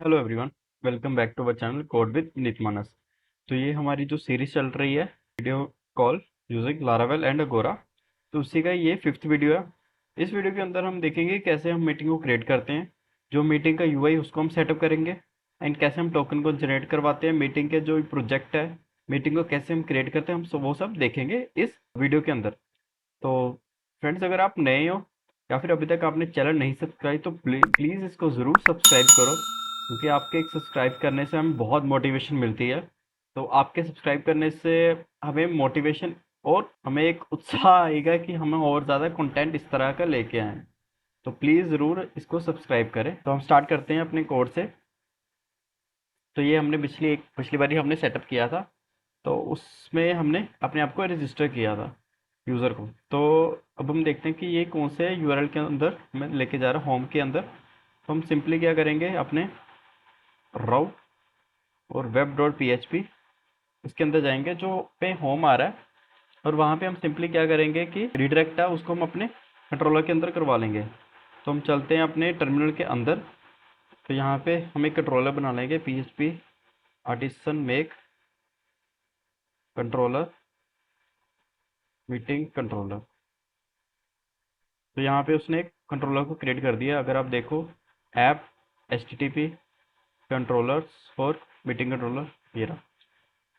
Hello everyone, welcome back to our channel code with Nit Manas. तो ये हमारी जो सीरीज चल रही है video call using Laravel and अगोरा, तो उसी का ये फिफ्थ वीडियो है। इस वीडियो के अंदर हम देखेंगे कैसे हम मीटिंग को क्रिएट करते हैं, जो मीटिंग का यूआई उसको हम सेटअप करेंगे, एंड कैसे हम टोकन को जनरेट करवाते हैं, मीटिंग के जो प्रोजेक्ट है मीटिंग को कैसे हम क्रिएट करते हैं, वो सब देखेंगे इस वीडियो के अंदर। तो फ्रेंड्स, अगर आप नए हो या फिर अभी तक आपने चैनल नहीं सब्सक्राइब तो प्लीज़ इसको ज़रूर सब्सक्राइब करो, क्योंकि आपके एक सब्सक्राइब करने से हमें बहुत मोटिवेशन मिलती है। तो आपके सब्सक्राइब करने से हमें मोटिवेशन और हमें एक उत्साह आएगा कि हमें और ज़्यादा कंटेंट इस तरह का लेके आएँ। तो प्लीज़ ज़रूर इसको सब्सक्राइब करें। तो हम स्टार्ट करते हैं अपने कोड से। तो ये हमने पिछली बारी हमने सेटअप किया था, तो उसमें हमने अपने आप को रजिस्टर किया था यूज़र को। तो अब हम देखते हैं कि ये कौन से यूआरएल के अंदर मैं लेके जा रहा हूँ, होम के अंदर। तो हम सिंपली क्या करेंगे, अपने राउट और web dot P H P इसके अंदर जाएंगे जो पे होम आ रहा है, और वहाँ पे हम सिंपली क्या करेंगे कि रिडायरेक्ट है उसको हम अपने कंट्रोलर के अंदर करवा लेंगे। तो हम चलते हैं अपने टर्मिनल के अंदर। तो यहाँ पे हम एक कंट्रोलर बना लेंगे, P H P artisan make controller meeting controller. तो यहाँ पे उसने एक कंट्रोलर को क्रिएट कर दिया। अगर आप देखो, app H T T P controllers for meeting controller, ये रहा।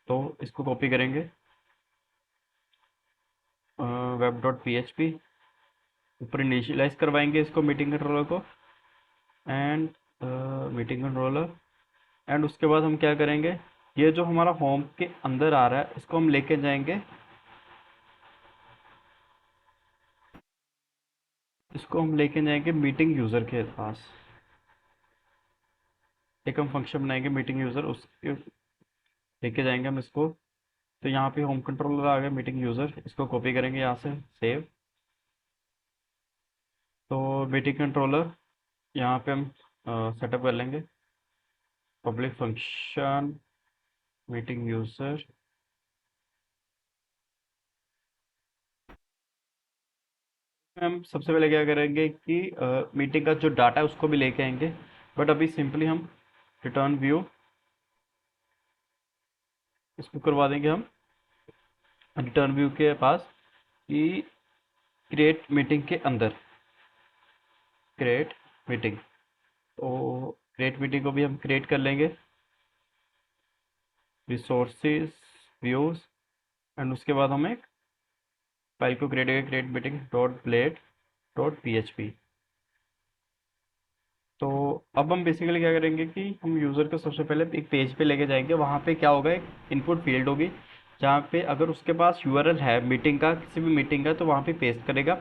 तो इसको कॉपी करेंगे, web dot P H P ऊपर इनिशियलाइज करवाएंगे इसको मीटिंग कंट्रोलर को, एंड मीटिंग कंट्रोलर। एंड उसके बाद हम क्या करेंगे, ये जो हमारा होम के अंदर आ रहा है इसको हम लेके जाएंगे, मीटिंग यूज़र के पास। एक हम फंक्शन बनाएंगे मीटिंग यूज़र, उसके लेके जाएंगे हम इसको। तो यहाँ पे होम कंट्रोलर आ गया मीटिंग यूज़र, इसको कॉपी करेंगे यहाँ से, सेव। तो मीटिंग कंट्रोलर यहाँ पे हम सेटअप कर लेंगे, पब्लिक फंक्शन मीटिंग यूज़र। हम सबसे पहले क्या करेंगे कि मीटिंग का जो डाटा है उसको भी लेके आएंगे, बट अभी सिंपली हम रिटर्न व्यू इसको करवा देंगे हम रिटर्न व्यू के पास, कि क्रिएट मीटिंग के अंदर क्रिएट मीटिंग। तो क्रिएट मीटिंग को भी हम क्रिएट कर लेंगे, रिसोर्सेज व्यूज, एंड उसके बाद हम एक फाइल को create meeting dot blade dot P H P. तो अब हम बेसिकली क्या करेंगे कि हम यूज़र को सबसे पहले एक पेज पे लेके जाएंगे। वहाँ पे क्या होगा, एक इनपुट फील्ड होगी, जहाँ पे अगर उसके पास यूआरएल है मीटिंग का, किसी भी मीटिंग का, तो वहाँ पे पेस्ट करेगा,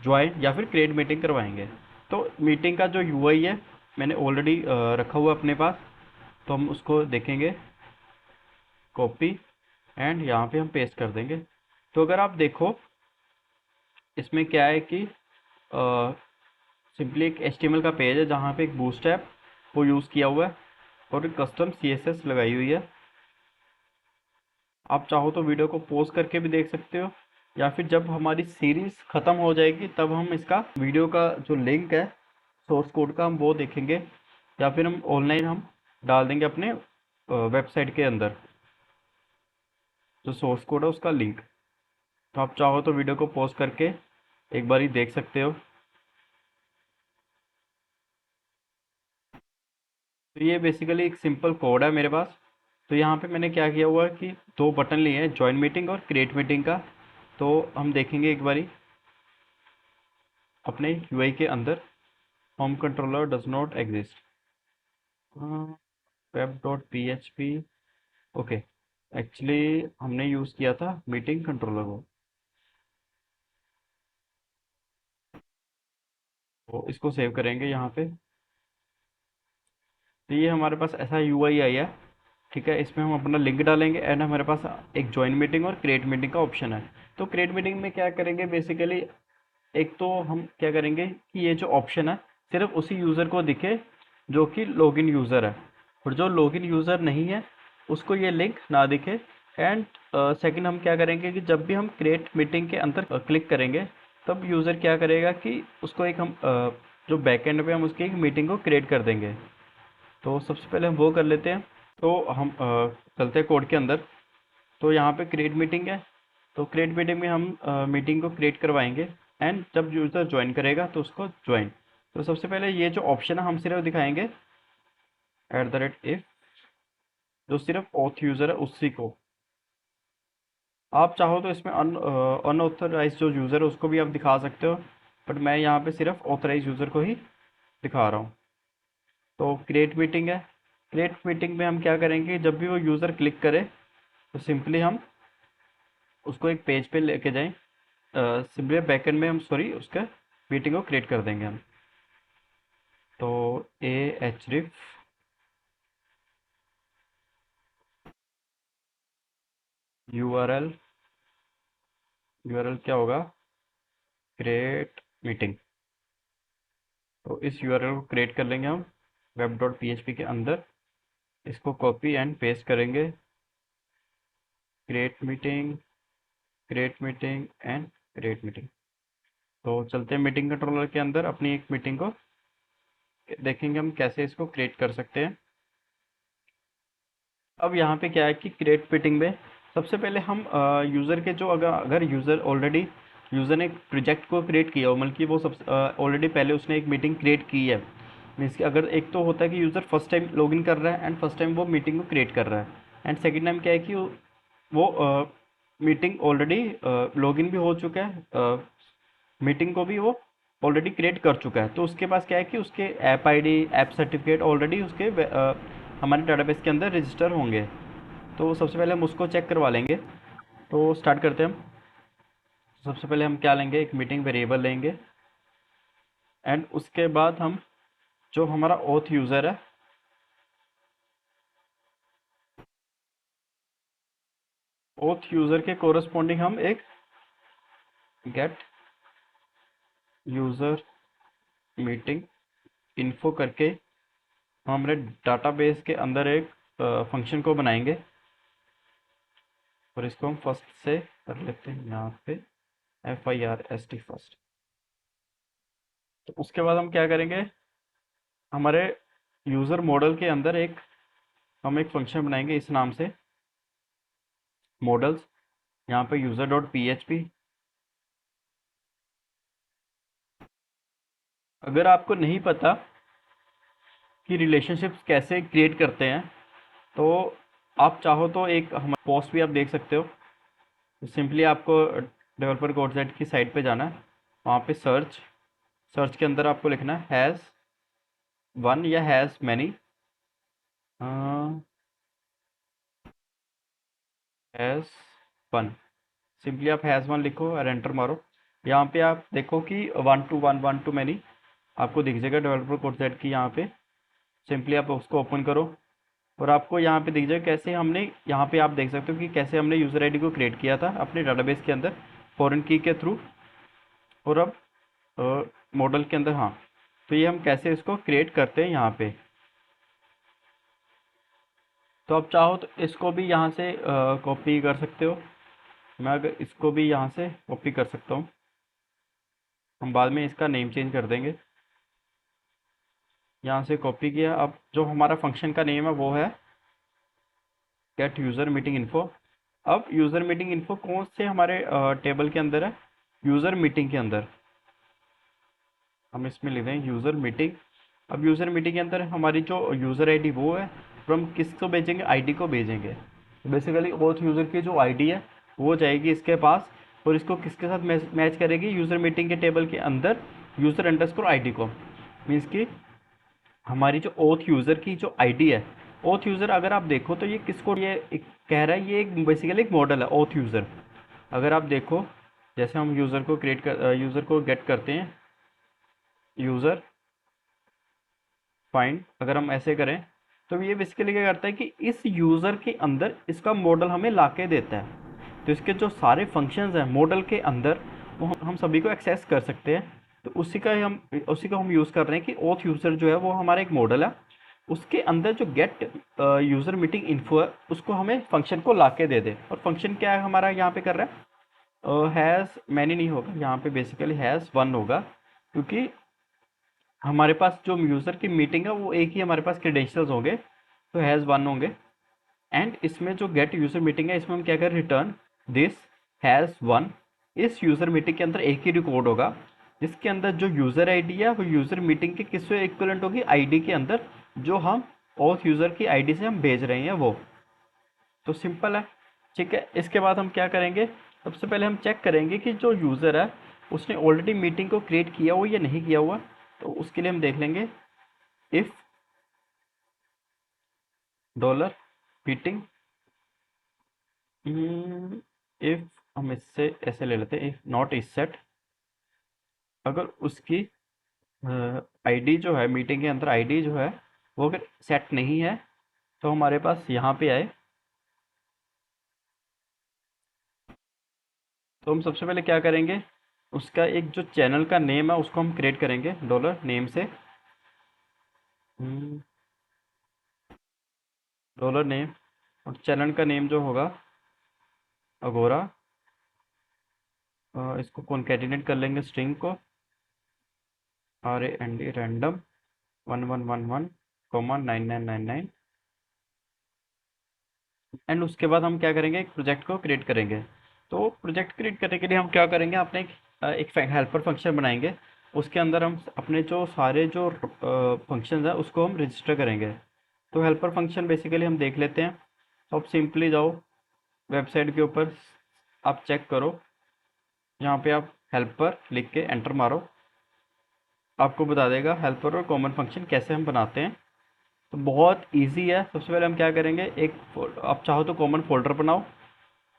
ज्वाइन या फिर क्रिएट मीटिंग करवाएंगे। तो मीटिंग का जो यूआई है मैंने ऑलरेडी रखा हुआ अपने पास, तो हम उसको देखेंगे, कॉपी, एंड यहाँ पे हम पेस्ट कर देंगे। तो अगर आप देखो, इसमें क्या है कि सिंपली एक HTML का पेज है जहाँ पे एक बूटस्ट्रैप को यूज़ किया हुआ है और एक कस्टम CSS लगाई हुई है। आप चाहो तो वीडियो को पॉज करके भी देख सकते हो, या फिर जब हमारी सीरीज़ ख़त्म हो जाएगी तब हम इसका वीडियो का जो लिंक है सोर्स कोड का, हम वो देखेंगे, या फिर हम ऑनलाइन हम डाल देंगे अपने वेबसाइट के अंदर जो सोर्स कोड है उसका लिंक। तो आप चाहो तो वीडियो को पॉज करके एक बार ही देख सकते हो। तो ये बेसिकली एक सिंपल कोड है मेरे पास। तो यहाँ पे मैंने क्या किया हुआ है कि दो बटन लिए हैं, ज्वाइन मीटिंग और क्रिएट मीटिंग का। तो हम देखेंगे एक बारी अपने यूआई के अंदर, home controller does not exist, web dot P H P. Okay, actually हमने यूज़ किया था मीटिंग कंट्रोलर को, तो इसको सेव करेंगे यहाँ पे। तो ये हमारे पास ऐसा यूआई आया है, ठीक है। इसमें हम अपना लिंक डालेंगे, एंड हमारे पास एक ज्वाइन मीटिंग और क्रिएट मीटिंग का ऑप्शन है। तो क्रिएट मीटिंग में क्या करेंगे बेसिकली, एक तो हम क्या करेंगे कि ये जो ऑप्शन है सिर्फ उसी यूज़र को दिखे जो कि लॉगिन यूज़र है, और जो लॉगिन यूज़र नहीं है उसको ये लिंक ना दिखे। एंड सेकंड हम क्या करेंगे कि जब भी हम क्रिएट मीटिंग के अंदर क्लिक करेंगे, तब यूज़र क्या करेगा कि उसको एक हम जो बैकएंड पे हम उसकी एक मीटिंग को क्रिएट कर देंगे। तो सबसे पहले हम वो कर लेते हैं। तो हम चलते हैं कोड के अंदर। तो यहाँ पे क्रिएट मीटिंग है। तो क्रिएट मीटिंग में हम मीटिंग को क्रिएट करवाएंगे एंड जब यूज़र ज्वाइन करेगा तो उसको ज्वाइन। तो सबसे पहले ये जो ऑप्शन है हम सिर्फ दिखाएंगे @if, जो सिर्फ ऑथ यूज़र है उसी को। आप चाहो तो इसमें अनऑथराइज जो यूज़र है उसको भी आप दिखा सकते हो, बट मैं यहाँ पे सिर्फ ऑथराइज यूज़र को ही दिखा रहा हूँ। तो क्रिएट मीटिंग है। क्रिएट मीटिंग में हम क्या करेंगे, जब भी वो यूज़र क्लिक करे तो सिंपली हम उसको एक पेज पे लेके जाएं। सिंपली बैकएंड में हम सॉरी उसका मीटिंग को क्रिएट कर देंगे हम। तो ahref URL क्या होगा, क्रिएट मीटिंग। तो इस यूआरएल को क्रिएट कर लेंगे हम web.php के अंदर। इसको कॉपी एंड पेस्ट करेंगे, create meeting, create meeting and create meeting. तो चलते हैं मीटिंग कंट्रोलर के अंदर अपनी एक मीटिंग को देखेंगे हम कैसे इसको क्रिएट कर सकते हैं। अब यहाँ पे क्या है कि क्रिएट मीटिंग में सबसे पहले हम यूज़र के जो अगर यूज़र ऑलरेडी यूज़र ने एक प्रोजेक्ट को क्रिएट किया हो, मतलब कि वो सब ऑलरेडी पहले उसने एक मीटिंग क्रिएट की है। मीन्स कि अगर एक तो होता है कि यूज़र फर्स्ट टाइम लॉगिन कर रहा है एंड फर्स्ट टाइम वो मीटिंग को क्रिएट कर रहा है, एंड सेकेंड टाइम क्या है कि वो मीटिंग ऑलरेडी लॉगिन भी हो चुका है, मीटिंग को भी वो ऑलरेडी क्रिएट कर चुका है। तो उसके पास क्या है कि उसके app ID app certificate already उसके हमारे डेटाबेस के अंदर रजिस्टर होंगे। तो सबसे पहले हम उसको चेक करवा लेंगे। तो स्टार्ट करते हैं हम। सबसे पहले हम क्या लेंगे, एक मीटिंग वेरिएबल लेंगे एंड उसके बाद हम जो हमारा ऑथ यूज़र है ऑथ यूज़र के कोरस्पॉन्डिंग हम एक गेट यूज़र मीटिंग इन्फो करके हम हमारे डाटाबेस के अंदर एक फंक्शन को बनाएंगे। और इसको हम फर्स्ट से कर लेते हैं यहाँ पे FIRST फर्स्ट। तो उसके बाद हम क्या करेंगे, हमारे यूज़र मॉडल के अंदर हम एक फंक्शन बनाएंगे इस नाम से मॉडल्स। यहाँ पे user.php। अगर आपको नहीं पता कि रिलेशनशिप्स कैसे क्रिएट करते हैं तो आप चाहो तो एक हमारा पोस्ट भी आप देख सकते हो। तो सिंपली आपको डेवलपर कोड सेट की साइट पे जाना है, वहाँ पे सर्च के अंदर आपको लिखना है हैज़ वन या has many, has one. Simply आप हैज़ वन लिखो और एंटर मारो। यहाँ पे आप देखो कि 1 to 1 1 to मैनी आपको दिख जाएगा डेवलपर कोड सेट की यहाँ पे। सिंपली आप उसको ओपन करो और आपको यहाँ पे दिख जाएगा कैसे हमने, यहाँ पे आप देख सकते हो कि कैसे हमने यूज़र आईडी को क्रिएट किया था अपने डेटाबेस के अंदर फॉरेन की के थ्रू। और अब मॉडल के अंदर, हाँ, तो ये हम कैसे इसको क्रिएट करते हैं यहाँ पे। तो आप चाहो तो इसको भी यहाँ से कॉपी कर सकते हो। मैं अगर इसको भी यहाँ से कॉपी कर सकता हूँ, हम बाद में इसका नेम चेंज कर देंगे। यहाँ से कॉपी किया। अब जो हमारा फंक्शन का नेम है वो है गेट यूज़र मीटिंग इन्फो। अब यूज़र मीटिंग इन्फो कौन से हमारे टेबल के अंदर है, यूज़र मीटिंग के अंदर। हम इसमें लिख दें यूज़र मीटिंग। अब यूज़र मीटिंग के अंदर हमारी जो यूज़र आईडी वो है, और हम किसको भेजेंगे, आईडी को भेजेंगे। तो बेसिकली ऑथ यूज़र की जो आईडी है वो जाएगी इसके पास, और इसको किसके साथ मैच करेगी, यूज़र मीटिंग के टेबल के अंदर यूज़र अंडरस्कोर आईडी को। मीन्स कि हमारी जो ऑथ यूज़र की जो आईडी है, ऑथ यूज़र अगर आप देखो तो ये किसको ये कह रहा है, ये एक बेसिकली एक मॉडल है ऑथ यूज़र। अगर आप देखो जैसे हम यूज़र को गेट करते हैं यूज़र फाइंड, अगर हम ऐसे करें तो ये बेसिकली क्या करता है कि इस यूज़र के अंदर इसका मॉडल हमें ला के देता है। तो इसके जो सारे फंक्शंस हैं मॉडल के अंदर वो हम सभी को एक्सेस कर सकते हैं। तो उसी का हम यूज़ कर रहे हैं कि ऑथ यूज़र जो है वो हमारा एक मॉडल है, उसके अंदर जो गेट यूज़र मीटिंग इन्फो है उसको हमें फंक्शन को ला के दे दे। और फंक्शन क्या है हमारा यहाँ पे कर रहा है, हैज़ मैनी नहीं होगा यहाँ पे, बेसिकली हैज़ वन होगा, क्योंकि हमारे पास जो यूज़र की मीटिंग है वो एक ही हमारे पास क्रेडेंशियल्स होंगे, तो हैज़ वन होंगे। एंड इसमें जो गेट यूज़र मीटिंग है इसमें हम क्या करें, रिटर्न दिस हैज़ वन। इस यूज़र मीटिंग के अंदर एक ही रिकॉर्ड होगा जिसके अंदर जो यूज़र आईडी है वो यूज़र मीटिंग के किससे इक्विवेलेंट होगी, आईडी के अंदर जो हम उस यूज़र की आईडी से हम भेज रहे हैं वो। तो सिंपल है। ठीक है, इसके बाद हम क्या करेंगे, सबसे पहले हम चेक करेंगे कि जो यूज़र है उसने ऑलरेडी मीटिंग को क्रिएट किया हुआ या नहीं किया हुआ। तो उसके लिए हम देख लेंगे इफ़ डॉलर मीटिंग, इफ़ हम इससे ऐसे ले लेते हैं, इफ़ नॉट इज सेट, अगर उसकी आईडी जो है मीटिंग के अंदर आईडी जो है वो अगर सेट नहीं है तो हमारे पास यहाँ पे आए। तो हम सबसे पहले क्या करेंगे, उसका एक जो चैनल का नेम है उसको हम क्रिएट करेंगे डॉलर नेम से, डॉलर नेम, और चैनल का नेम जो होगा अगोरा। इसको कॉन्केटिनेट कर लेंगे स्ट्रिंग को, RAND रैंडम 1111 9999। एंड उसके बाद हम क्या करेंगे, एक प्रोजेक्ट को क्रिएट करेंगे। तो प्रोजेक्ट क्रिएट करने के लिए हम क्या करेंगे, अपने एक हेल्पर फंक्शन बनाएंगे। उसके अंदर हम अपने जो सारे जो फंक्शन है उसको हम रजिस्टर करेंगे। तो हेल्पर फंक्शन बेसिकली हम देख लेते हैं। तो आप सिंपली जाओ वेबसाइट के ऊपर, आप चेक करो, यहाँ पे आप हेल्पर लिख के एंटर मारो, आपको बता देगा हेल्पर और कॉमन फंक्शन कैसे हम बनाते हैं। तो बहुत इजी है। सबसे पहले हम क्या करेंगे, आप चाहो तो कॉमन फोल्डर बनाओ,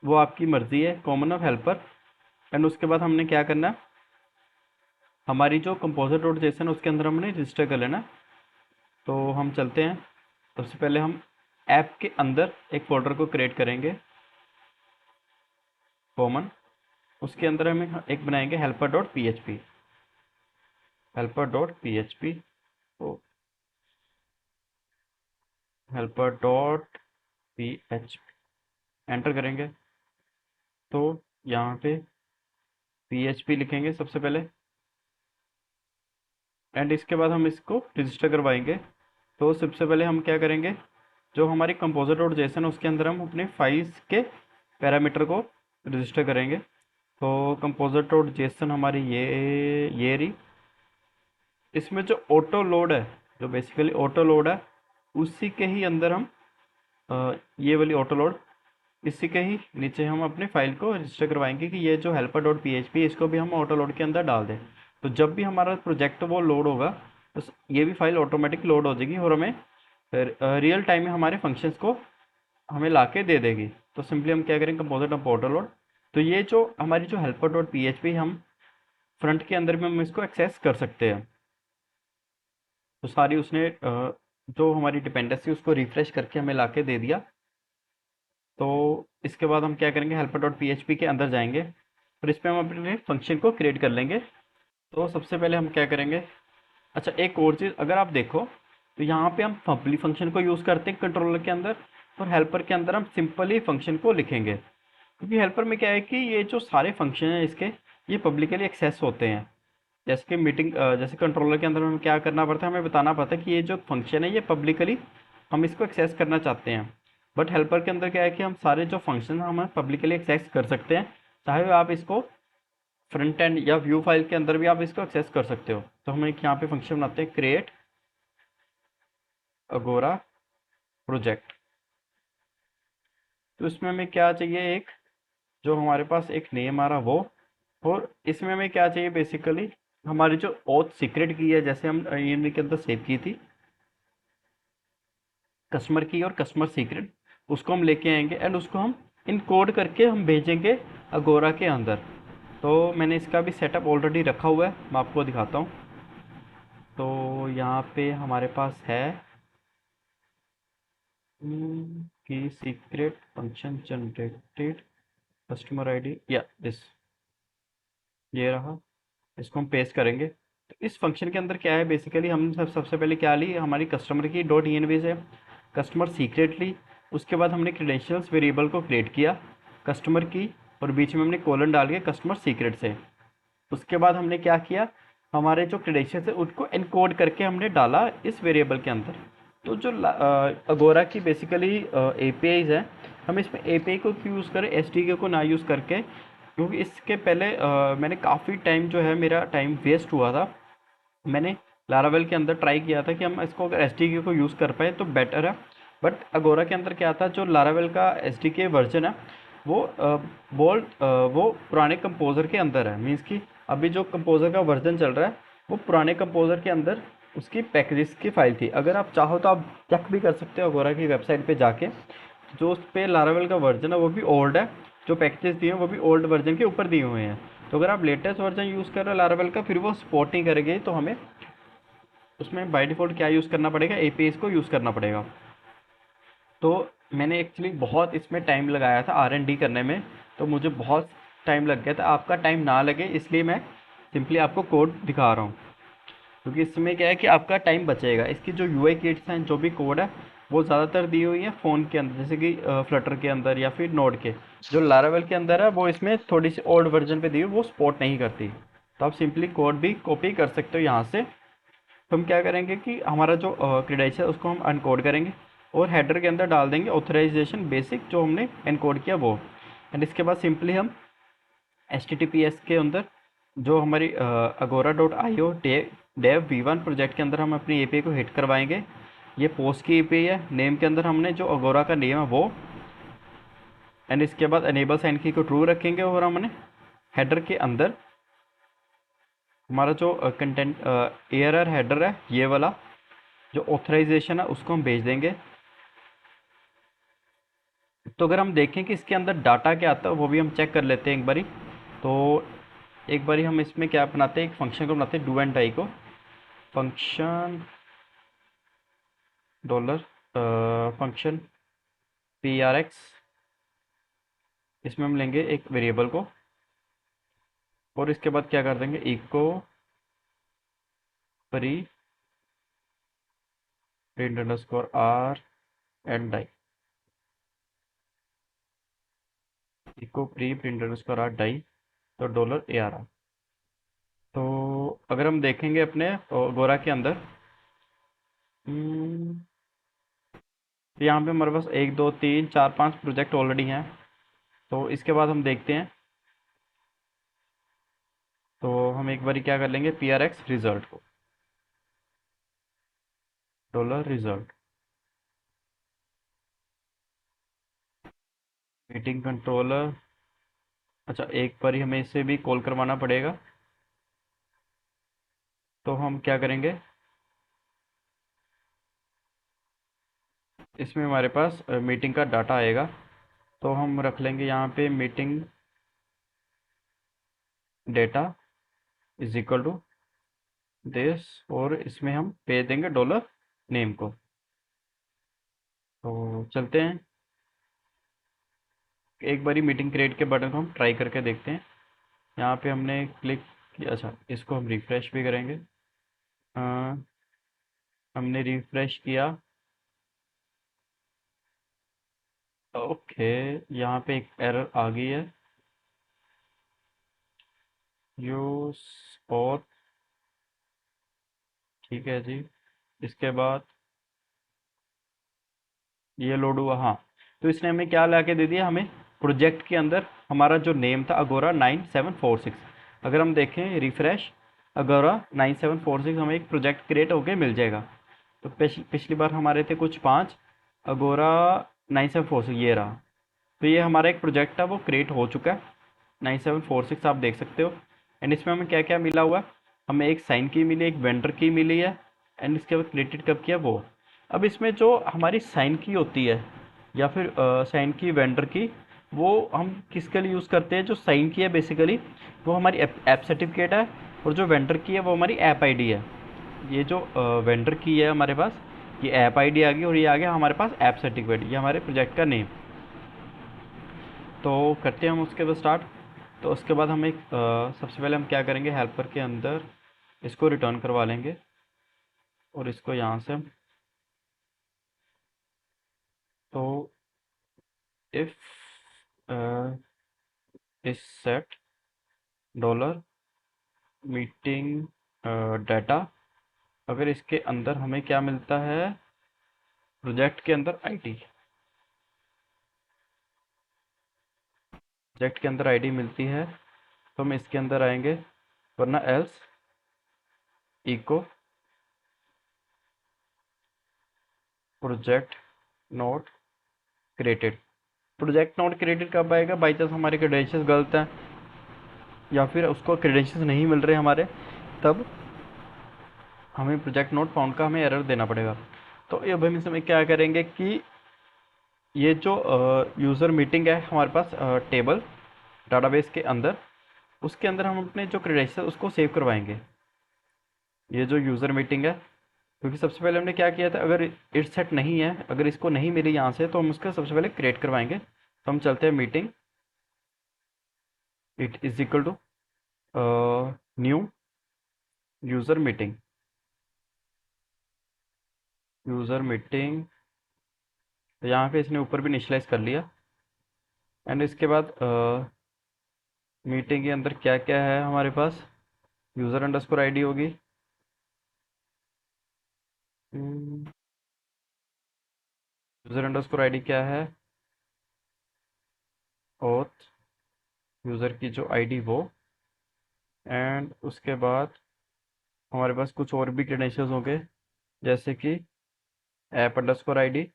वो आपकी मर्ज़ी है, कॉमन ऑफ हेल्पर। एंड उसके बाद हमने क्या करना है, हमारी जो कंपोजर डॉट जेसन उसके अंदर हमने रजिस्टर कर लेना। तो हम चलते हैं, सबसे पहले हम ऐप के अंदर एक फोल्डर को क्रिएट करेंगे कॉमन। उसके अंदर हम एक बनाएंगे helper dot P H P, helper dot P H P, तो helper dot P H P enter करेंगे। तो यहाँ पे पी एच पी लिखेंगे सबसे पहले, एंड इसके बाद हम इसको रजिस्टर करवाएंगे। तो सबसे पहले हम क्या करेंगे, जो हमारी कंपोजर डॉट जेसन है उसके अंदर हम अपने फाइल्स के पैरामीटर को रजिस्टर करेंगे। तो कंपोजर डॉट जेसन हमारी ये रही। इसमें जो ऑटो लोड है, जो बेसिकली ऑटो लोड है, उसी के ही अंदर हम ये वाली ऑटो लोड, इसी के ही नीचे हम अपने फाइल को रजिस्टर करवाएंगे कि ये जो helper dot P H P इसको भी हम ऑटो लोड के अंदर डाल दें। तो जब भी हमारा प्रोजेक्ट वो लोड होगा तो ये भी फाइल ऑटोमेटिक लोड हो जाएगी और हमें रियल टाइम में हमारे फंक्शंस को हमें ला के दे देगी। तो सिंपली हम क्या करेंगे, कंपोजर डॉट ऑटो लोड। तो ये जो हमारी जो helper dot P H P हम फ्रंट के अंदर में हम इसको एक्सेस कर सकते हैं। तो सारी उसने जो हमारी डिपेंडेंसी उसको रिफ्रेश करके हमें ला के दे दिया। तो इसके बाद हम क्या करेंगे, helper dot P H P के अंदर जाएंगे और इस पर हम अपने फंक्शन को क्रिएट कर लेंगे। तो सबसे पहले हम क्या करेंगे, अच्छा एक और चीज़ अगर आप देखो तो यहाँ पे हम पब्लिक फंक्शन को यूज़ करते हैं कंट्रोलर के अंदर, और हेल्पर के अंदर हम सिंपली फंक्शन को लिखेंगे। क्योंकि हेल्पर में क्या है कि ये जो सारे फंक्शन हैं इसके, ये पब्लिकली एक्सेस होते हैं। जैसे कि मीटिंग, जैसे कंट्रोलर के अंदर हमें क्या करना पड़ता है, हमें बताना पड़ता है कि ये जो फंक्शन है ये पब्लिकली हम इसको एक्सेस करना चाहते हैं। बट हेल्पर के अंदर क्या है कि हम सारे जो फंक्शन हम पब्लिकली एक्सेस कर सकते हैं, चाहे आप इसको फ्रंट एंड या व्यू फाइल के अंदर भी आप इसको एक्सेस कर सकते हो। तो हम एक यहाँ पे फंक्शन बनाते हैं, क्रिएट अगोरा प्रोजेक्ट। तो इसमें हमें क्या चाहिए, एक जो हमारे पास एक नेम आ रहा वो, और इसमें हमें क्या चाहिए बेसिकली, हमारी जो ऑथ सीक्रेट की है जैसे हम ईमेल के अंदर सेव की थी, कस्टमर की और कस्टमर सीक्रेट, उसको हम लेके आएंगे एंड उसको हम इनकोड करके हम भेजेंगे अगोरा के अंदर। तो मैंने इसका भी सेटअप ऑलरेडी रखा हुआ है, मैं आपको दिखाता हूँ। तो यहाँ पे हमारे पास है की secret function generated customer ID, या दिस, ये रहा। इसको हम पेस्ट करेंगे। तो इस फंक्शन के अंदर क्या है बेसिकली, हम सबसे पहले क्या ली, हमारी कस्टमर की डॉट ई से कस्टमर सीक्रेट ली। उसके बाद हमने क्रेडेंशियल्स वेरिएबल को क्रिएट किया कस्टमर की, और बीच में हमने कोलन डाल के कस्टमर सीक्रेट से। उसके बाद हमने क्या किया, हमारे जो क्रेडेंशियल्स है उनको एनकोड करके हमने डाला इस वेरिएबल के अंदर। तो जो अगोरा की बेसिकली एपीआईज है, हम इसमें एपीआई को क्यों यूज़ करें, एसडीके को ना यूज़ करके, क्योंकि इसके पहले मैंने काफ़ी टाइम जो है मेरा टाइम वेस्ट हुआ था। मैंने लारावेल के अंदर ट्राई किया था कि हम इसको अगर एस को यूज़ कर पाए तो बेटर है। बट अगोरा के अंदर क्या था, जो लारावेल का एस वर्जन है वो वो पुराने कंपोज़र के अंदर है। मीन्स कि अभी जो कंपोज़र का वर्जन चल रहा है वो पुराने कंपोज़र के अंदर उसकी पैकेजेस की फ़ाइल थी। अगर आप चाहो तो आप चेक भी कर सकते हो अगोरा की वेबसाइट पे जाके, जो उस पे लारावेल का वर्जन है वो भी ओल्ड है, जो पैकेजेस दिए हैं वो भी ओल्ड वर्जन के ऊपर दिए हुए हैं। तो अगर आप लेटेस्ट वर्जन यूज़ कर रहे हो लारावेल का, फिर वो सपोर्ट नहीं करेगी, तो हमें उसमें बाय डिफ़ॉल्ट क्या यूज़ करना पड़ेगा, एपीआईज़ को यूज़ करना पड़ेगा। तो मैंने एक्चुअली बहुत इसमें टाइम लगाया था आर एन डी करने में, तो मुझे बहुत टाइम लग गया था। आपका टाइम ना लगे इसलिए मैं सिंपली आपको कोड दिखा रहा हूँ, क्योंकि इसमें क्या है कि आपका टाइम बचेगा। इसकी जो यूआई किट्स हैं, जो भी कोड है, वो ज़्यादातर दी हुई है फ़ोन के अंदर, जैसे कि फ्लटर के अंदर या फिर नोड के। जो लारावेल के अंदर है वो इसमें थोड़ी सी ओल्ड वर्जन पे दी हुई, वो सपोर्ट नहीं करती। तो आप सिंपली कोड भी कॉपी कर सकते हो यहाँ से। तो हम क्या करेंगे कि हमारा जो क्रेडेंशियल है उसको हम अनकोड करेंगे और हेडर के अंदर डाल देंगे ऑथराइजेशन बेसिक जो हमने एनकोड किया वो। एंड इसके बाद सिंपली हम HTTPS के अंदर जो हमारी Agora dot I O dev V1 project के अंदर हम अपनी एपीआई को हिट करवाएंगे। ये पोस्ट की एपीआई है, नेम के अंदर हमने जो अगोरा का नेम है वो, एंड इसके बाद एनेबल साइन की को ट्रू रखेंगे और हमने हेडर के अंदर हमारा जो कंटेंट एरर हेडर है ये वाला, जो ऑथराइजेशन है उसको हम भेज देंगे। तो अगर हम देखें कि इसके अंदर डाटा क्या आता है वो भी हम चेक कर लेते हैं एक बारी। तो एक बारी हम इसमें क्या बनाते हैं, एक फंक्शन को बनाते हैं डू एंड डाई को। Function dollar function P R x, इसमें हम लेंगे एक वेरिएबल को और इसके बाद क्या कर देंगे, echo pre print underscore R and die, echo pre print underscore R die, तो डॉलर ए आर आर। तो अगर हम देखेंगे अपने गोरा के अंदर, तो यहाँ पे हमारे पास एक दो तीन चार पांच प्रोजेक्ट ऑलरेडी हैं। तो इसके बाद हम देखते हैं, तो हम एक बारी क्या कर लेंगे, पी आर एक्स रिजल्ट को, डॉलर रिजल्ट, मीटिंग कंट्रोलर। अच्छा, एक बारी हमें इसे भी कॉल करवाना पड़ेगा। तो हम क्या करेंगे, इसमें हमारे पास मीटिंग का डाटा आएगा, तो हम रख लेंगे यहाँ पे meeting data is equal to this, और इसमें हम भेज देंगे डॉलर नेम को। तो चलते हैं, एक बारी मीटिंग क्रिएट के बटन को हम ट्राई करके देखते हैं। यहाँ पे हमने क्लिक किया, अच्छा इसको हम रिफ्रेश भी करेंगे। अ, हमने रिफ्रेश किया, ओके, यहाँ पे एक एरर आ गई है, यूज और, ठीक है जी। इसके बाद ये लोड हुआ, हाँ। तो इसने हमें क्या ला के दे दिया, हमें प्रोजेक्ट के अंदर हमारा जो नेम था अगोरा 9746। अगर हम देखें रिफ्रेश, अगोरा 9746 हमें एक प्रोजेक्ट क्रिएट होके मिल जाएगा। तो पिछली बार हमारे थे कुछ पाँच, अगोरा 9746 ये रहा। तो ये हमारा एक प्रोजेक्ट था वो क्रिएट हो चुका है, 9746 आप देख सकते हो। एंड इसमें हमें क्या क्या मिला हुआ है, हमें एक साइन की मिली, एक वेंडर की मिली है, एंड इसके बाद क्रिएटेड कब किया वो। अब इसमें जो हमारी साइन की होती है या फिर साइन की वेंडर की, वो हम किसके लिए यूज़ करते हैं, जो साइन की है बेसिकली वो हमारी ऐप सर्टिफिकेट है, और जो वेंडर की है वो हमारी ऐप आईडी है। ये जो वेंडर की है हमारे पास, ये ऐप आईडी आ गई, और ये आ गया हमारे पास ऐप सर्टिफिकेट, ये हमारे प्रोजेक्ट का नेम। तो करते हैं हम उसके बाद स्टार्ट। तो उसके बाद हम एक सबसे पहले हम क्या करेंगे, हेल्पर के अंदर इसको रिटर्न करवा लेंगे, और इसको यहाँ से हम, तो इफ इस सेट डॉलर मीटिंग डाटा, अगर इसके अंदर हमें क्या मिलता है, प्रोजेक्ट के अंदर आईडी, प्रोजेक्ट के अंदर आईडी मिलती है तो हम इसके अंदर आएंगे, वरना else echo project not created. Project not created कब आएगा, बाई चांस हमारे क्रेडेंशियल्स गलत हैं या फिर उसको क्रेडेंशियल्स नहीं मिल रहे हमारे, तब हमें प्रोजेक्ट नोट फाउंड का हमें एरर देना पड़ेगा। तो ये अब हम इसमें क्या करेंगे कि ये जो यूज़र मीटिंग है हमारे पास टेबल डाटाबेस के अंदर, उसके अंदर हम अपने जो क्रेडेंशियल उसको सेव करवाएंगे। ये जो यूज़र मीटिंग है, क्योंकि सबसे पहले हमने क्या किया था, अगर इट सेट नहीं है, अगर इसको नहीं मिली यहाँ से, तो हम उसका सबसे पहले क्रिएट करवाएंगे। तो हम चलते हैं meeting, it is equal to new user meeting, user meeting. तो यहाँ पे इसने ऊपर भी इनिशियलाइज कर लिया। एंड इसके बाद मीटिंग के अंदर क्या क्या है हमारे पास, यूज़र अंडरस्कोर आईडी होगी, यूज़र अंडरस्कोर आईडी क्या है, ओथ यूज़र की जो आईडी वो, एंड उसके बाद हमारे पास कुछ और भी क्रेडेंशियल्स होंगे, जैसे कि ऐप अंडरस्कोर आईडी।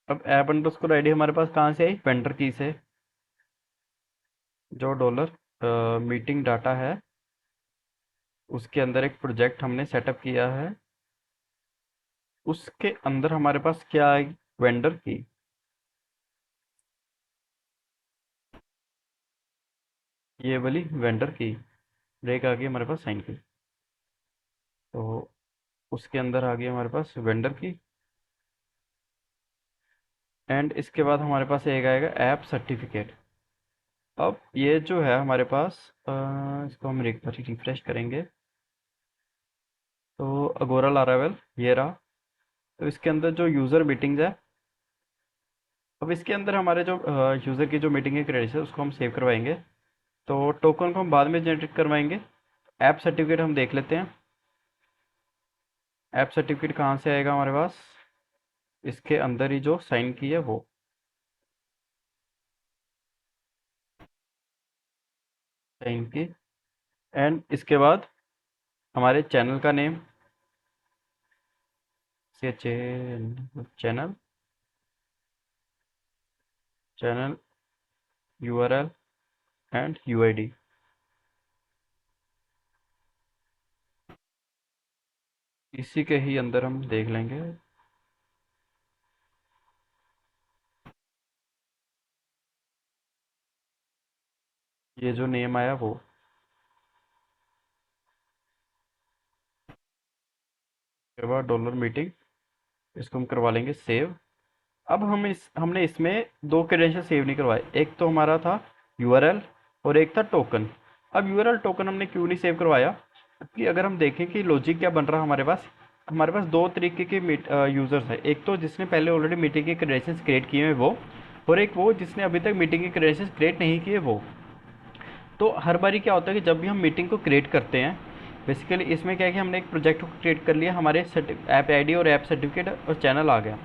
अब ऐप अंडरस्कोर आईडी हमारे पास कहाँ से आई, वेंडर की से, जो डॉलर मीटिंग डाटा है उसके अंदर एक प्रोजेक्ट हमने सेटअप किया है, उसके अंदर हमारे पास क्या आई, वेंडर की। ये वाली वेंडर की ब्रेक आ गई हमारे पास साइन की, तो उसके अंदर आ गई हमारे पास वेंडर की। एंड इसके बाद हमारे पास एक आएगा ऐप सर्टिफिकेट। अब ये जो है हमारे पास इसको हम एक बार रिफ्रेश करेंगे, तो अगोरा लारावेल ये रहा। तो इसके अंदर जो यूज़र मीटिंग्स है, अब इसके अंदर हमारे जो यूज़र की जो मीटिंग है क्रेडिट है उसको हम सेव करवाएंगे। तो टोकन को हम बाद में जनरेट करवाएंगे। ऐप सर्टिफिकेट हम देख लेते हैं, ऐप सर्टिफिकेट कहाँ से आएगा हमारे पास, इसके अंदर ही जो साइन की है वो, साइन की। एंड इसके बाद हमारे चैनल का name, channel, channel URL and UID. इसी के ही अंदर हम देख लेंगे, ये जो नेम आया वो, उसके बाद डॉलर मीटिंग, इसको हम करवा लेंगे सेव। अब हमने इसमें दो क्रेडेंशियल सेव नहीं करवाए, एक तो हमारा था यूआरएल और एक था टोकन। अब यूआरएल टोकन हमने क्यों नहीं सेव करवाया, कि अगर हम देखें कि लॉजिक क्या बन रहा है हमारे पास दो तरीके के यूज़र्स हैं, एक तो जिसने पहले ऑलरेडी मीटिंग के क्रेडेंशियल्स क्रिएट किए हैं वो, और एक वो जिसने अभी तक मीटिंग के क्रेडेंशियल्स क्रिएट नहीं किए वो। तो हर बारी क्या होता है कि जब भी हम मीटिंग को क्रिएट करते हैं, बेसिकली इसमें क्या है कि हमने एक प्रोजेक्ट को क्रिएट कर लिया, हमारे ऐप आईडी और ऐप सर्टिफिकेट और चैनल आ गया।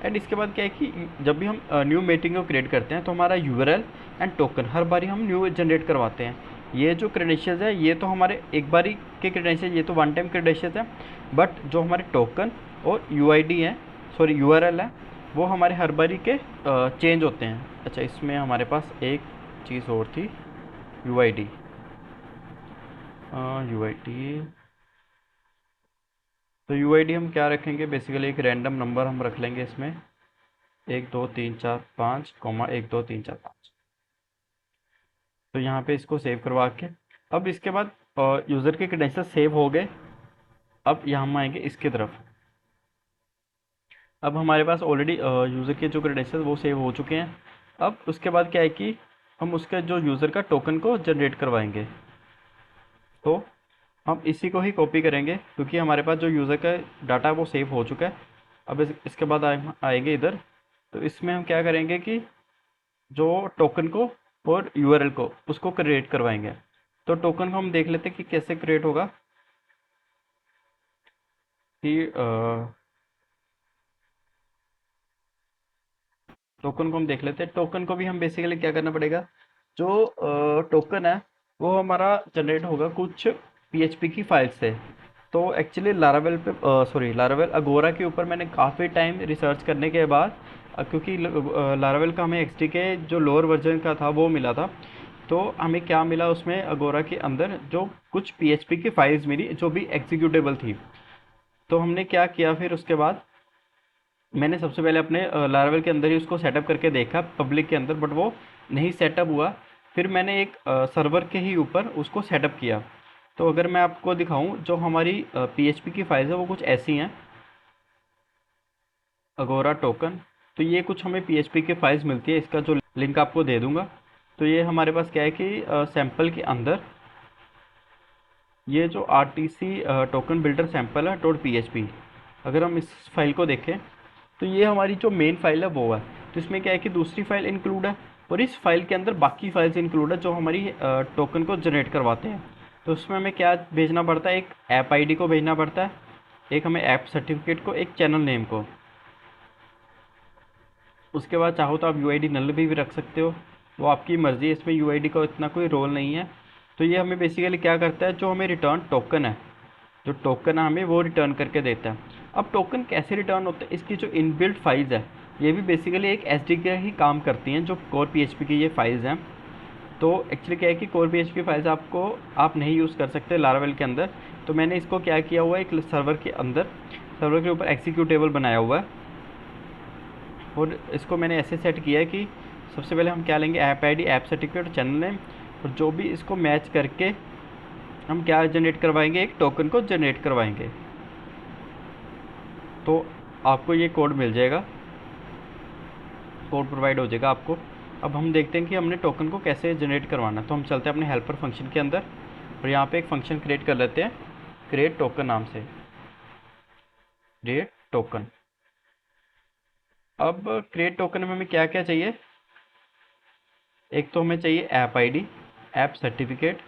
एंड इसके बाद क्या है कि जब भी हम न्यू मीटिंग को क्रिएट करते हैं तो हमारा यूआरएल एंड टोकन हर बारी हम न्यू जनरेट करवाते हैं। ये जो क्रेडेंशियल्स है ये तो हमारे एक बारी के क्रेडेंशियल, ये तो वन टाइम क्रेडेंशियल्स है, बट जो हमारे टोकन और यूआईडी है, सॉरी यूआरएल है, वो हमारे हर बारी के चेंज होते हैं। अच्छा, इसमें हमारे पास एक चीज़ और थी, यूआईडी, यूआईडी। तो यूआईडी हम क्या रखेंगे, बेसिकली एक रैंडम नंबर हम रख लेंगे इसमें, 1 2 3 4 5, 1 2 3 4 5। तो यहाँ पे इसको सेव करवा के, अब इसके बाद यूज़र के क्रेडेंशियल सेव हो गए। अब यहाँ हम आएंगे इसके तरफ। अब हमारे पास ऑलरेडी यूज़र के जो क्रेडेंशियल वो सेव हो चुके हैं। अब उसके बाद क्या है कि हम उसके जो यूज़र का टोकन को जनरेट करवाएंगे। तो हम इसी को ही कॉपी करेंगे क्योंकि हमारे पास जो यूज़र का डाटा वो सेव हो चुका है। अब इसके बाद आएंगे इधर, तो इसमें हम क्या करेंगे कि जो टोकन को और यूआरएल को उसको क्रिएट करवाएंगे। तो टोकन को हम देख लेते हैं कि कैसे क्रिएट होगा कि टोकन को हम देख लेते हैं। टोकन को भी हम बेसिकली क्या करना पड़ेगा, जो टोकन है वो हमारा जनरेट होगा कुछ पीएचपी की फाइल से। तो एक्चुअली लारावेल पे सॉरी लारावेल अगोरा के ऊपर मैंने काफ़ी टाइम रिसर्च करने के बाद क्योंकि लारावेल का हमें एक्सटी के जो लोअर वर्जन का था वो मिला था, तो हमें क्या मिला उसमें अगोरा के अंदर जो कुछ पीएचपी की फाइल्स मिली जो भी एग्जीक्यूटेबल थी। तो हमने क्या किया फिर उसके बाद, मैंने सबसे पहले अपने लारावेल के अंदर ही उसको सेटअप करके देखा पब्लिक के अंदर, बट वो नहीं सेटअप हुआ। फिर मैंने एक सर्वर के ही ऊपर उसको सेटअप किया। तो अगर मैं आपको दिखाऊं जो हमारी पीएचपी की फाइल्स है वो कुछ ऐसी हैं, अगोरा टोकन। तो ये कुछ हमें पीएचपी की फाइल्स मिलती है, इसका जो लिंक आपको दे दूंगा। तो ये हमारे पास क्या है कि सैंपल के अंदर ये जो R T C token builder sample है डॉट पी एच पी, अगर हम इस फाइल को देखें तो ये हमारी जो मेन फाइल है वो है। तो इसमें क्या है कि दूसरी फाइल इंक्लूड है और इस फाइल के अंदर बाकी फाइल्स इंक्लूड है जो हमारी टोकन को जनरेट करवाते हैं। तो उसमें हमें क्या भेजना पड़ता है, एक ऐप आईडी को भेजना पड़ता है, एक हमें ऐप सर्टिफिकेट को, एक चैनल नेम को। उसके बाद चाहो तो आप यू आई डी नल भी रख सकते हो, वो आपकी मर्ज़ी है, इसमें यू आई डी का इतना कोई रोल नहीं है। तो ये हमें बेसिकली क्या करता है, जो हमें रिटर्न टोकन है, जो टोकन है हमें वो रिटर्न करके देता है। अब टोकन कैसे रिटर्न होता है, इसकी जो इनबिल्ट फाइल्स है ये भी बेसिकली एक एस डी के ही काम करती हैं, जो कोर पी एच पी की ये फाइल्स हैं। तो एक्चुअली क्या है कि core P H P files आपको आप नहीं यूज़ कर सकते लारावेल के अंदर। तो मैंने इसको क्या किया हुआ है, एक सर्वर के अंदर, सर्वर के ऊपर एक्सिक्यूटेबल बनाया हुआ है और इसको मैंने ऐसे सेट किया है कि सबसे पहले हम क्या लेंगे, ऐप आईडी, ऐप सर्टिफिकेट और चैनल नेम, और जो भी इसको मैच करके हम क्या जनरेट करवाएंगे, एक टोकन को जनरेट करवाएंगे। तो आपको ये कोड मिल जाएगा, कोड प्रोवाइड हो जाएगा आपको। अब हम देखते हैं कि हमने टोकन को कैसे जनरेट करवाना। तो हम चलते हैं अपने हेल्पर फंक्शन के अंदर और यहाँ पे एक फंक्शन क्रिएट कर लेते हैं, क्रिएट टोकन नाम से, क्रिएट टोकन। अब क्रिएट टोकन में हमें क्या क्या चाहिए, एक तो हमें चाहिए ऐप आईडी, ऐप सर्टिफिकेट।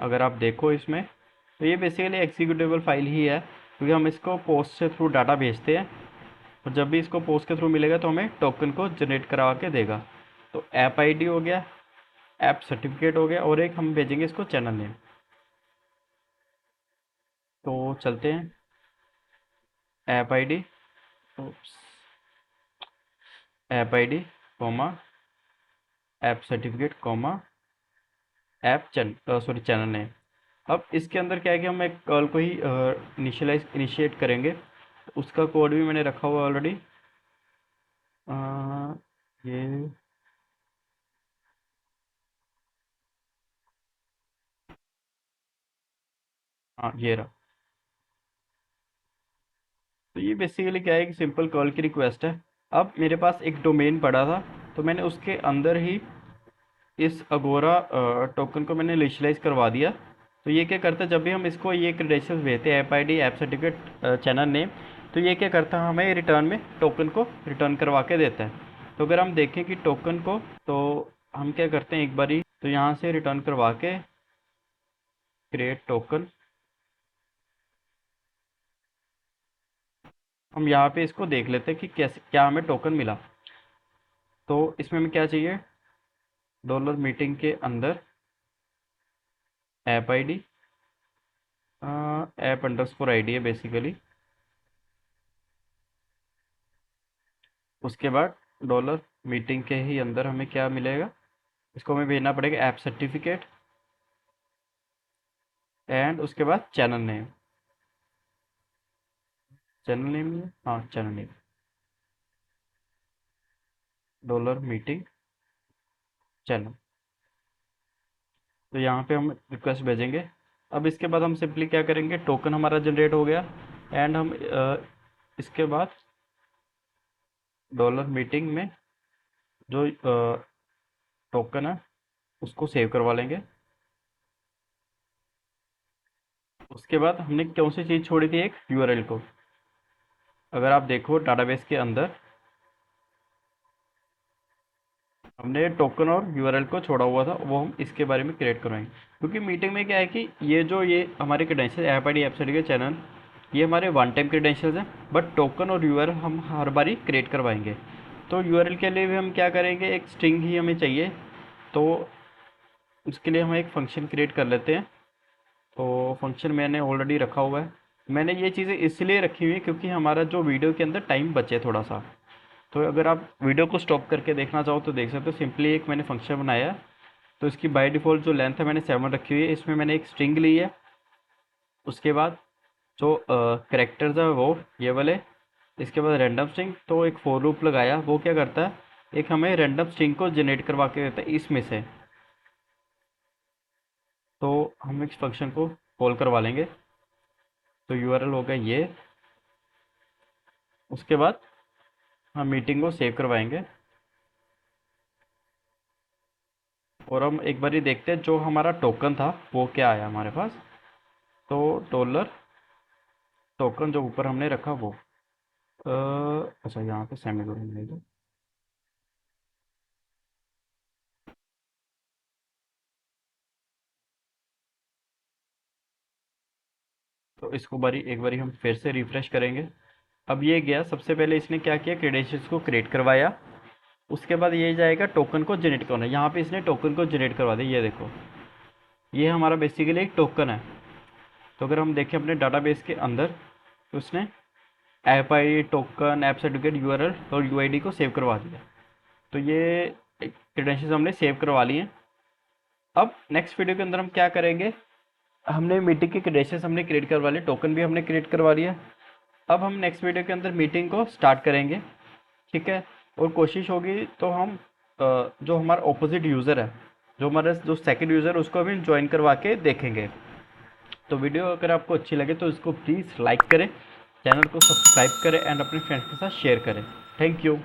अगर आप देखो इसमें तो ये बेसिकली एग्जीक्यूटेबल फाइल ही है, क्योंकि हम इसको पोस्ट से थ्रू डाटा भेजते हैं और जब भी इसको पोस्ट के थ्रू मिलेगा तो हमें टोकन को जनरेट करवा के देगा। तो ऐप आईडी हो गया, ऐप सर्टिफिकेट हो गया और एक हम भेजेंगे इसको चैनल नेम। तो चलते हैं, app ID, app ID comma app certificate comma app channel name. अब इसके अंदर क्या है कि हम एक कॉल को ही इनिशिएट करेंगे, तो उसका कोड भी मैंने रखा हुआ ऑलरेडी। ये हाँ ये रहा। तो ये बेसिकली क्या है कि सिंपल कॉल की रिक्वेस्ट है। अब मेरे पास एक डोमेन पड़ा था, तो मैंने उसके अंदर ही इस अगोरा टोकन को मैंने इनिशियलाइज करवा दिया। तो ये क्या करता है, जब भी हम इसको ये क्रेडेंशियल्स भेजते हैं, app ID, app certificate, channel name, तो ये क्या करता है, हमें रिटर्न में टोकन को रिटर्न करवा के देता है। तो अगर हम देखें कि टोकन को, तो हम क्या करते हैं एक बारी, तो यहाँ से रिटर्न करवा के क्रिएट टोकन, हम यहाँ पे इसको देख लेते हैं कि कैसे क्या हमें टोकन मिला। तो इसमें हमें क्या चाहिए, डॉलर मीटिंग के अंदर app ID, app underscore ID है बेसिकली। उसके बाद डॉलर मीटिंग के ही अंदर हमें क्या मिलेगा, इसको हमें भेजना पड़ेगा ऐप सर्टिफिकेट एंड उसके बाद चैनल नेम, चैनल नेम, हाँ channel name, dollar meeting channel. तो यहाँ पे हम रिक्वेस्ट भेजेंगे। अब इसके बाद हम सिंपली क्या करेंगे, टोकन हमारा जनरेट हो गया एंड हम इसके बाद डॉलर मीटिंग में जो टोकन है उसको सेव करवा लेंगे। उसके बाद हमने कौन सी चीज़ छोड़ी थी, एक यूआरएल को। अगर आप देखो डाटाबेस के अंदर हमने टोकन और यूआरएल को छोड़ा हुआ था, वो हम इसके बारे में क्रिएट करवाएंगे। क्योंकि मीटिंग में क्या है कि ये हमारे credential app I D app के चैनल, ये हमारे वन टाइम क्रेडेंशियल्स हैं, बट टोकन और यूआरएल हम हर बारी क्रिएट करवाएंगे। तो यूआरएल के लिए भी हम क्या करेंगे, एक स्ट्रिंग ही हमें चाहिए, तो उसके लिए हम एक फ़ंक्शन क्रिएट कर लेते हैं। तो फंक्शन मैंने ऑलरेडी रखा हुआ है। मैंने ये चीज़ें इसलिए रखी हुई है क्योंकि हमारा जो वीडियो के अंदर टाइम बचे थोड़ा सा। तो अगर आप वीडियो को स्टॉप करके देखना चाहो तो देख सकते हो। सिंपली एक मैंने फंक्शन बनाया है, तो इसकी बाय डिफ़ॉल्ट जो लेंथ है मैंने 7 रखी हुई है। इसमें मैंने एक स्ट्रिंग ली है, उसके बाद जो कैरेक्टर्स है वो ये वाले, इसके बाद रैंडम स्ट्रिंग। तो एक फॉर लूप लगाया, वो क्या करता है, एक हमें रैंडम स्ट्रिंग को जनरेट करवा के देता है इसमें से। तो हम इस फंक्शन को कॉल करवा लेंगे। तो यूआरएल होगा ये, उसके बाद हम मीटिंग को सेव करवाएंगे और हम एक बार ही देखते हैं जो हमारा टोकन था वो क्या आया हमारे पास। तो डॉलर टोकन जो ऊपर हमने रखा वो अच्छा यहाँ पे सेमीकोलन नहीं दो। तो इसको एक बारी हम फिर से रिफ्रेश करेंगे। अब ये गया, सबसे पहले इसने क्या किया, क्रेडेंशियल्स को क्रिएट करवाया। उसके बाद ये जाएगा टोकन को जनरेट करना, यहाँ पे इसने टोकन को जनरेट करवा दिया। ये देखो, ये हमारा बेसिकली एक टोकन है। तो अगर हम देखें अपने डाटाबेस के अंदर, तो उसने ऐप आई टोकन ऐप सर्टिफिकेट यूआरएल और यूआईडी को सेव करवा दिया। तो ये क्रेडेंशियल्स हमने सेव करवा लिए हैं। अब नेक्स्ट वीडियो के अंदर हम क्या करेंगे, हमने मीटिंग के क्रेडेंशियल्स हमने क्रिएट करवा लिए, टोकन भी हमने क्रिएट करवा लिया। अब हम नेक्स्ट वीडियो के अंदर मीटिंग को स्टार्ट करेंगे, ठीक है। और कोशिश होगी तो हम जो हमारा ऑपोजिट यूज़र है, जो हमारा जो सेकंड यूज़र, उसको भी ज्वाइन करवा के देखेंगे। तो वीडियो अगर आपको अच्छी लगे तो इसको प्लीज़ लाइक करें, चैनल को सब्सक्राइब करें एंड अपने फ्रेंड्स के साथ शेयर करें। Thank you.